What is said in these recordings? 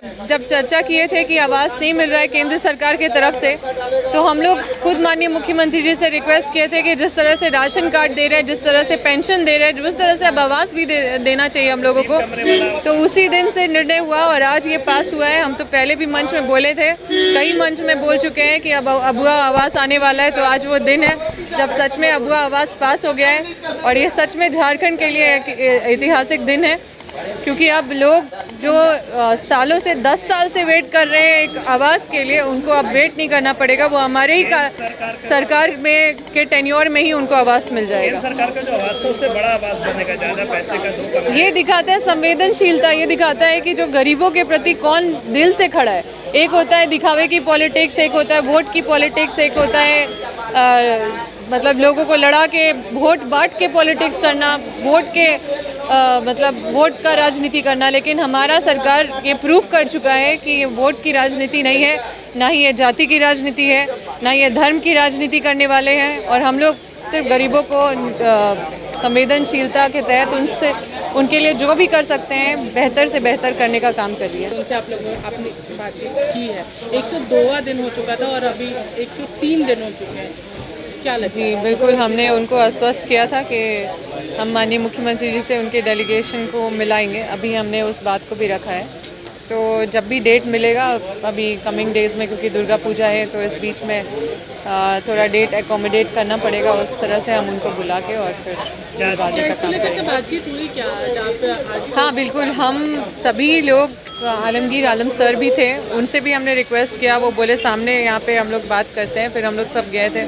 जब चर्चा किए थे कि आवास नहीं मिल रहा है केंद्र सरकार की तरफ से, तो हम लोग खुद माननीय मुख्यमंत्री जी से रिक्वेस्ट किए थे कि जिस तरह से राशन कार्ड दे रहे हैं, जिस तरह से पेंशन दे रहे हैं, उस तरह से अब आवास भी देना चाहिए हम लोगों को। तो उसी दिन से निर्णय हुआ और आज ये पास हुआ है। हम तो पहले भी मंच में बोले थे, कई मंच में बोल चुके हैं कि अब अबुआ आवास आने वाला है। तो आज वो दिन है जब सच में अबुआ आवास पास हो गया है और ये सच में झारखंड के लिए एक ऐतिहासिक दिन है, क्योंकि अब लोग जो सालों से 10 साल से वेट कर रहे हैं एक आवास के लिए, उनको अब वेट नहीं करना पड़ेगा। वो हमारे ही सरकार में के टेन्योर में ही उनको आवास मिल जाएगा। सरकार का जो आवास है उससे बड़ा आवास बनेगा, ज़्यादा पैसे का 2 ये दिखाता है संवेदनशीलता, ये दिखाता है कि जो गरीबों के प्रति कौन दिल से खड़ा है। एक होता है दिखावे की पॉलिटिक्स, एक होता है वोट की पॉलिटिक्स, एक होता है मतलब लोगों को लड़ा के वोट बांट के पॉलिटिक्स करना, वोट के मतलब वोट का राजनीति करना। लेकिन हमारा सरकार ये प्रूफ कर चुका है कि ये वोट की राजनीति नहीं है, ना ही ये जाति की राजनीति है, ना ये धर्म की राजनीति करने वाले हैं। और हम लोग सिर्फ गरीबों को संवेदनशीलता के तहत उनसे उनके लिए जो भी कर सकते हैं बेहतर से बेहतर करने का काम कर रही है। उनसे आप लोगों ने अपनी बातचीत की है। 102वां दिन हो चुका था और अभी 103 दिन हो चुके हैं, क्या लगता है? जी बिल्कुल, हमने उनको आश्वस्त किया था कि हम माननीय मुख्यमंत्री जी से उनके डेलीगेशन को मिलाएंगे। अभी हमने उस बात को भी रखा है। तो जब भी डेट मिलेगा, अभी कमिंग डेज़ में, क्योंकि दुर्गा पूजा है तो इस बीच में थोड़ा डेट एकोमोडेट करना पड़ेगा, उस तरह से हम उनको बुला के और फिर आगे का काम करेंगे। बातचीत हुई क्या आज? हाँ बिल्कुल, हम सभी लोग, आलमगीर आलम सर भी थे, उनसे भी हमने रिक्वेस्ट किया। वो बोले सामने यहाँ पे हम लोग बात करते हैं। फिर हम लोग सब गए थे,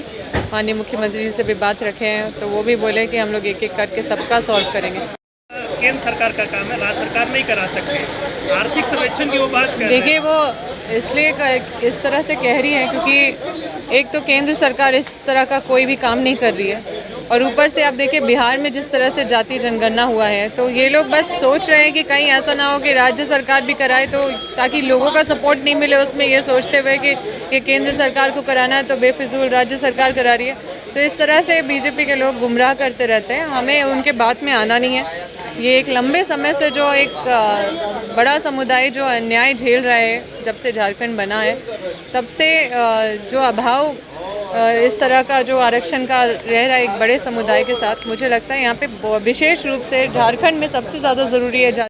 माननीय मुख्यमंत्री जी से भी बात रखे हैं, तो वो भी बोले कि हम लोग एक एक करके सबका सॉल्व करेंगे। केंद्र सरकार का काम है, राज्य सरकार नहीं करा सकते। आर्थिक सर्वेक्षण की वो बात कर रहे हैं। देखिए, वो इसलिए इस तरह से कह रही है क्योंकि एक तो केंद्र सरकार इस तरह का कोई भी काम नहीं कर रही है, और ऊपर से आप देखिए बिहार में जिस तरह से जातीय जनगणना हुआ है, तो ये लोग बस सोच रहे हैं कि कहीं ऐसा ना हो कि राज्य सरकार भी कराए, तो ताकि लोगों का सपोर्ट नहीं मिले उसमें, ये सोचते हुए कि ये केंद्र सरकार को कराना है तो बेफिजूल राज्य सरकार करा रही है। तो इस तरह से बीजेपी के लोग गुमराह करते रहते हैं। हमें उनके बात में आना नहीं है। ये एक लंबे समय से जो एक बड़ा समुदाय जो अन्याय झेल रहा है, जब से झारखंड बना है तब से जो अभाव इस तरह का जो आरक्षण का रह रहा है एक बड़े समुदाय के साथ, मुझे लगता है यहाँ पे विशेष रूप से झारखंड में सबसे ज़्यादा ज़रूरी है